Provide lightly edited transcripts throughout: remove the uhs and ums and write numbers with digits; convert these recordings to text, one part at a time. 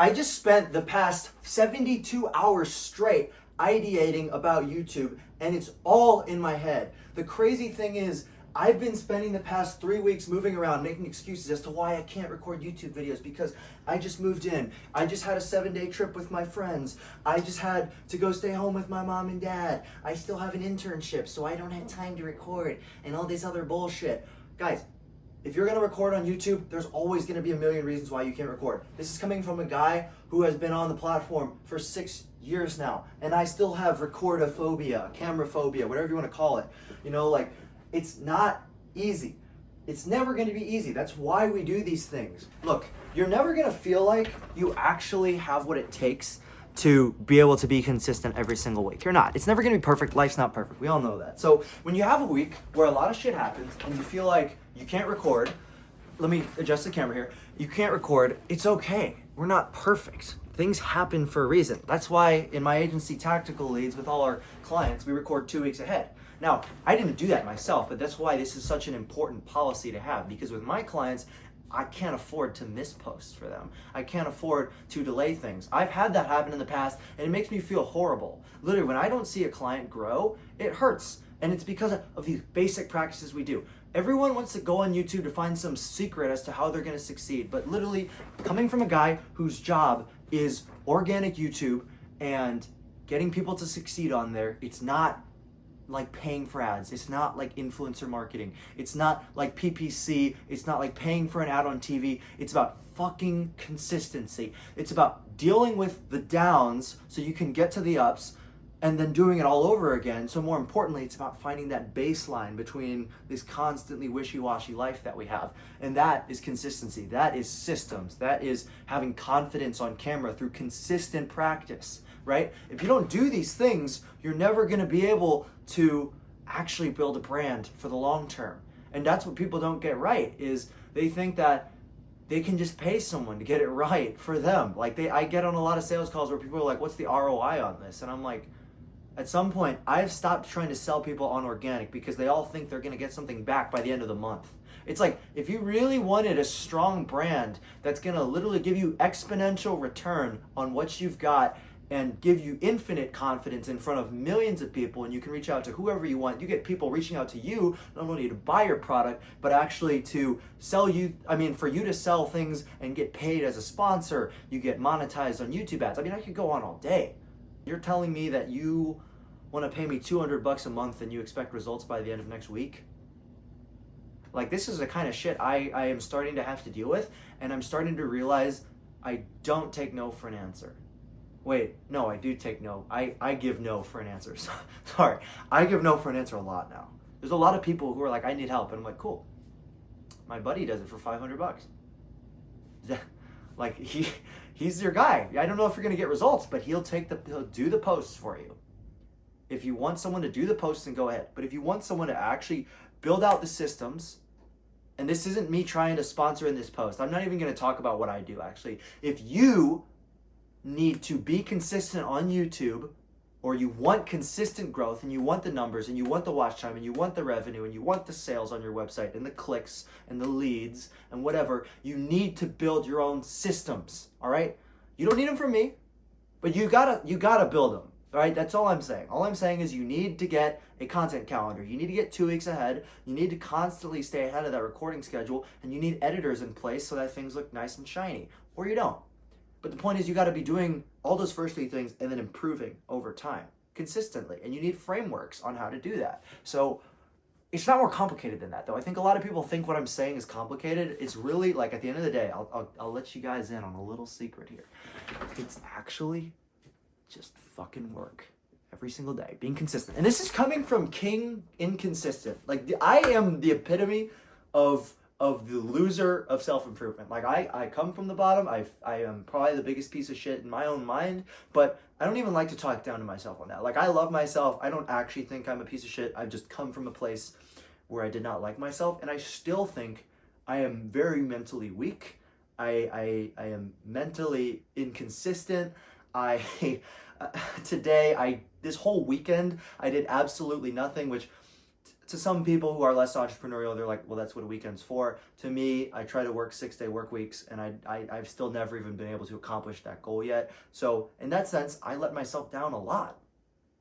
I just spent the past 72 hours straight ideating about YouTube, and it's all in my head. The crazy thing is, I've been spending the past 3 weeks moving around making excuses as to why I can't record YouTube videos because I just moved in. I just had a 7-day trip with my friends. I just had to go stay home with my mom and dad. I still have an internship, so I don't have time to record and all this other bullshit. Guys, if you're gonna record on YouTube, there's always gonna be a million reasons why you can't record. This is coming from a guy who has been on the platform for 6 years now, and I still have recordophobia, camera phobia, whatever you wanna call it. You know, like, it's not easy. It's never gonna be easy. That's why we do these things. Look, you're never gonna feel like you actually have what it takes to be able to be consistent every single week. You're not. It's never gonna be perfect. Life's not perfect. We all know that. So when you have a week where a lot of shit happens and you feel like you can't record, let me adjust the camera here. You can't record, it's okay. We're not perfect. Things happen for a reason. That's why in my agency Tactical Leads with all our clients, we record 2 weeks ahead. Now, I didn't do that myself, but that's why this is such an important policy to have, because with my clients, I can't afford to miss posts for them. I can't afford to delay things. I've had that happen in the past, and it makes me feel horrible. Literally, when I don't see a client grow, it hurts. And it's because of these basic practices we do. Everyone wants to go on YouTube to find some secret as to how they're gonna succeed, but literally, coming from a guy whose job is organic YouTube and getting people to succeed on there, it's not like paying for ads. It's not like influencer marketing. It's not like PPC. It's not like paying for an ad on TV. It's about fucking consistency. It's about dealing with the downs so you can get to the ups and then doing it all over again. So more importantly, it's about finding that baseline between this constantly wishy-washy life that we have. And that is consistency. That is systems. That is having confidence on camera through consistent practice, right? If you don't do these things, you're never gonna be able to actually build a brand for the long term. And that's what people don't get right, is they think that they can just pay someone to get it right for them. Like I get on a lot of sales calls where people are like, what's the ROI on this? And I'm like, at some point, I've stopped trying to sell people on organic because they all think they're gonna get something back by the end of the month. It's like, if you really wanted a strong brand that's gonna literally give you exponential return on what you've got and give you infinite confidence in front of millions of people, and you can reach out to whoever you want. You get people reaching out to you, not only to buy your product, but actually to sell you, for you to sell things and get paid as a sponsor. You get monetized on YouTube ads. I could go on all day. You're telling me that you want to pay me $200 a month and you expect results by the end of next week? Like, this is the kind of shit I am starting to have to deal with, and I'm starting to realize I don't take no for an answer. Wait, no, I do take no. I give no for an answer. Sorry, I give no for an answer a lot now. There's a lot of people who are like, I need help, and I'm like, cool. My buddy does it for $500. Like, he's your guy. I don't know if you're gonna get results, but he'll do the posts for you. If you want someone to do the posts, then go ahead. But if you want someone to actually build out the systems, and this isn't me trying to sponsor in this post. I'm not even gonna talk about what I do, actually. If you need to be consistent on YouTube, or you want consistent growth, and you want the numbers, and you want the watch time, and you want the revenue, and you want the sales on your website, and the clicks, and the leads, and whatever, you need to build your own systems, all right? You don't need them from me, but you gotta build them, all right? That's all I'm saying. All I'm saying is you need to get a content calendar. You need to get 2 weeks ahead. You need to constantly stay ahead of that recording schedule, and you need editors in place so that things look nice and shiny, or you don't. But the point is, you got to be doing all those first 3 things and then improving over time consistently. And you need frameworks on how to do that. So it's not more complicated than that, though. I think a lot of people think what I'm saying is complicated. It's really, like, at the end of the day, I'll let you guys in on a little secret here. It's actually just fucking work every single day, being consistent. And this is coming from King Inconsistent. Like, I am the epitome of the loser of self-improvement. Like, I come from the bottom. I am probably the biggest piece of shit in my own mind, but I don't even like to talk down to myself on that. Like, I love myself. I don't actually think I'm a piece of shit. I've just come from a place where I did not like myself, and I still think I am very mentally weak. I am mentally inconsistent. This whole weekend, I did absolutely nothing, which, to some people who are less entrepreneurial, they're like, well, that's what a weekend's for. To me, I try to work 6-day work weeks, and I've still never even been able to accomplish that goal yet. So in that sense, I let myself down a lot.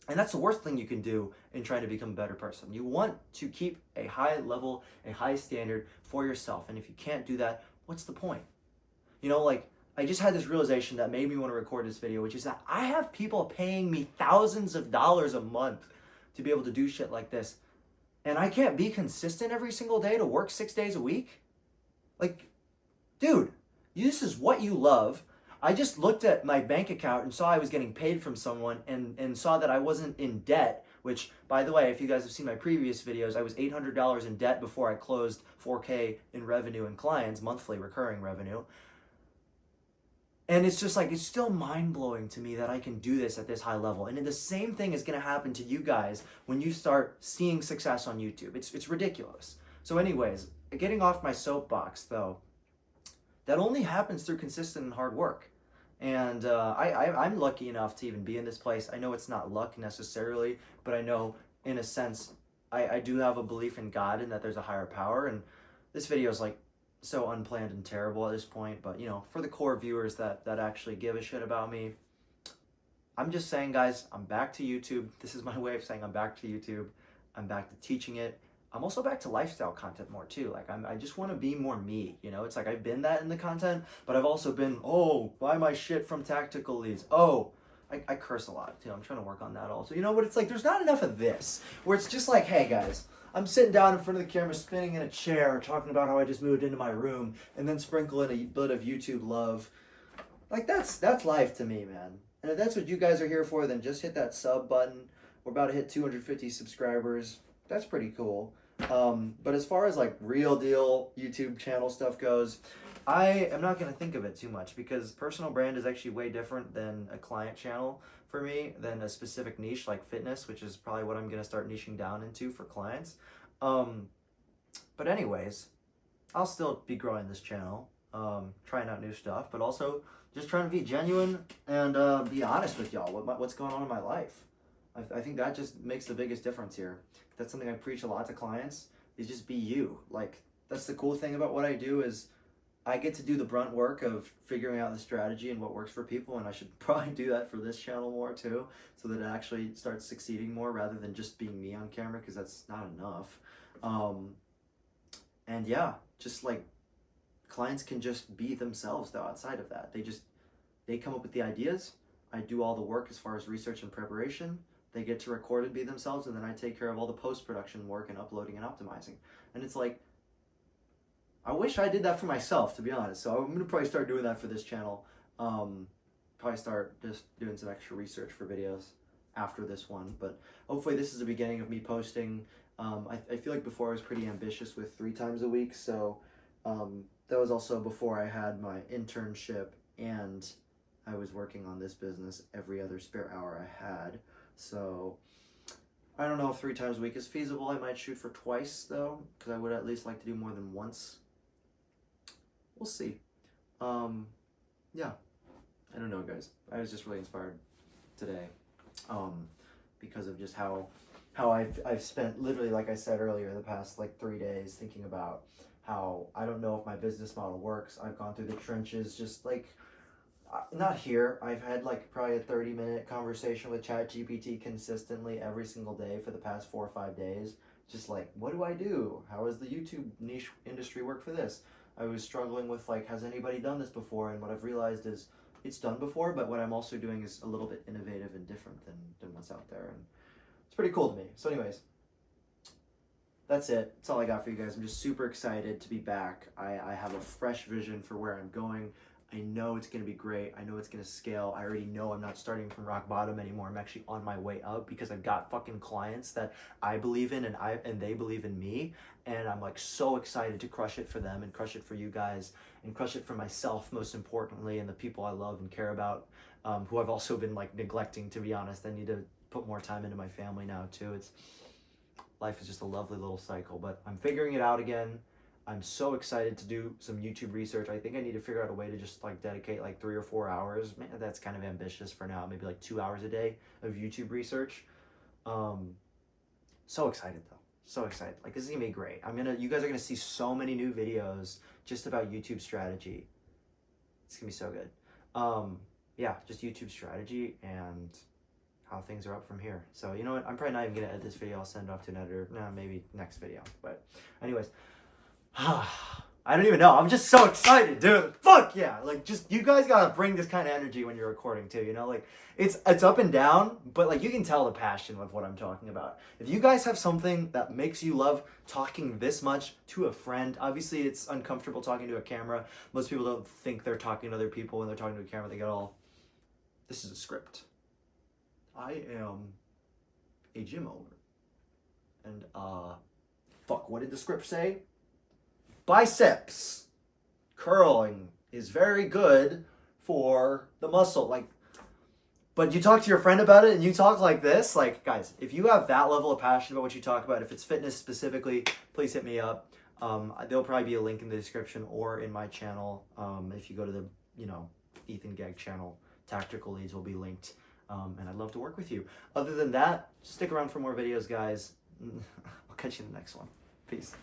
And that's the worst thing you can do in trying to become a better person. You want to keep a high level, a high standard for yourself. And if you can't do that, what's the point? You know, like, I just had this realization that made me want to record this video, which is that I have people paying me thousands of dollars a month to be able to do shit like this. And I can't be consistent every single day to work 6 days a week? Like, dude, this is what you love. I just looked at my bank account and saw I was getting paid from someone and saw that I wasn't in debt, which, by the way, if you guys have seen my previous videos, I was $800 in debt before I closed $4K in revenue and clients, monthly recurring revenue. And it's just like, it's still mind-blowing to me that I can do this at this high level. And the same thing is going to happen to you guys when you start seeing success on YouTube. It's ridiculous. So anyways, getting off my soapbox though, that only happens through consistent and hard work. And I'm lucky enough to even be in this place. I know it's not luck necessarily, but I know in a sense, I do have a belief in God and that there's a higher power. And this video is like so unplanned and terrible at this point, but you know, for the core viewers that actually give a shit about me, I'm just saying, guys, I'm back to YouTube. This is my way of saying I'm back to YouTube. I'm back to teaching it. I'm also back to lifestyle content more too. Like I just want to be more me, you know? It's like I've been that in the content, but I've also been, oh, buy my shit from Tactical Leads. Oh, I curse a lot too. I'm trying to work on that also. You know, but it's like there's not enough of this where it's just like, hey guys, I'm sitting down in front of the camera, spinning in a chair, talking about how I just moved into my room, and then sprinkle in a bit of YouTube love. Like that's life to me, man. And if that's what you guys are here for, then just hit that sub button. We're about to hit 250 subscribers. That's pretty cool. But as far as like real deal YouTube channel stuff goes, I am not going to think of it too much because personal brand is actually way different than a client channel for me, than a specific niche like fitness, which is probably what I'm going to start niching down into for clients. But anyways, I'll still be growing this channel, trying out new stuff, but also just trying to be genuine and be honest with y'all, what's going on in my life. I think that just makes the biggest difference here. That's something I preach a lot to clients, is just be you. Like, that's the cool thing about what I do is I get to do the brunt work of figuring out the strategy and what works for people, and I should probably do that for this channel more too, so that it actually starts succeeding more rather than just being me on camera, because that's not enough. And yeah, just like clients can just be themselves though outside of that. They come up with the ideas, I do all the work as far as research and preparation, they get to record and be themselves, and then I take care of all the post-production work and uploading and optimizing. And it's like, I wish I did that for myself, to be honest. So I'm going to probably start doing that for this channel. Probably start just doing some extra research for videos after this one. But hopefully this is the beginning of me posting. I feel like before I was pretty ambitious with 3 times a week. So that was also before I had my internship and I was working on this business every other spare hour I had. So I don't know if 3 times a week is feasible. I might shoot for twice though, because I would at least like to do more than once. We'll see. Yeah, I don't know, guys. I was just really inspired today, because of just how I've spent literally, like I said earlier, the past like 3 days thinking about how I don't know if my business model works. I've gone through the trenches, just like, not here. I've had like probably a 30-minute conversation with ChatGPT consistently every single day for the past 4 or 5 days. Just like, what do I do? How does the YouTube niche industry work for this? I was struggling with like, has anybody done this before? And what I've realized is it's done before, but what I'm also doing is a little bit innovative and different than what's out there. And it's pretty cool to me. So anyways, that's it. That's all I got for you guys. I'm just super excited to be back. I have a fresh vision for where I'm going. I know it's going to be great. I know it's going to scale. I already know I'm not starting from rock bottom anymore. I'm actually on my way up because I've got fucking clients that I believe in and they believe in me. And I'm like so excited to crush it for them and crush it for you guys and crush it for myself, most importantly, and the people I love and care about, who I've also been like neglecting, to be honest. I need to put more time into my family now too. Life is just a lovely little cycle, but I'm figuring it out again. I'm so excited to do some YouTube research. I think I need to figure out a way to just like dedicate like 3 or 4 hours. Man, that's kind of ambitious for now. Maybe like 2 hours a day of YouTube research. So excited though. So excited. Like, this is gonna be great. You guys are gonna see so many new videos just about YouTube strategy. It's gonna be so good. Yeah, just YouTube strategy and how things are up from here. So you know what? I'm probably not even gonna edit this video. I'll send it off to an editor. No, maybe next video. But anyways, I don't even know. I'm just so excited, dude. Fuck yeah! Like, just you guys gotta bring this kind of energy when you're recording too. You know, like it's up and down, but like you can tell the passion of what I'm talking about. If you guys have something that makes you love talking this much to a friend, obviously it's uncomfortable talking to a camera. Most people don't think they're talking to other people when they're talking to a camera. They get all, this is a script. I am a gym owner. And, fuck, what did the script say? Biceps curling is very good for the muscle. Like, but you talk to your friend about it and you talk like this. Like, guys, if you have that level of passion about what you talk about, if it's fitness specifically, please hit me up. There'll probably be a link in the description or in my channel. If you go to the, Ethan Gegg channel, Tactical Leads will be linked. And I'd love to work with you. Other than that, stick around for more videos, guys. I'll catch you in the next one. Peace.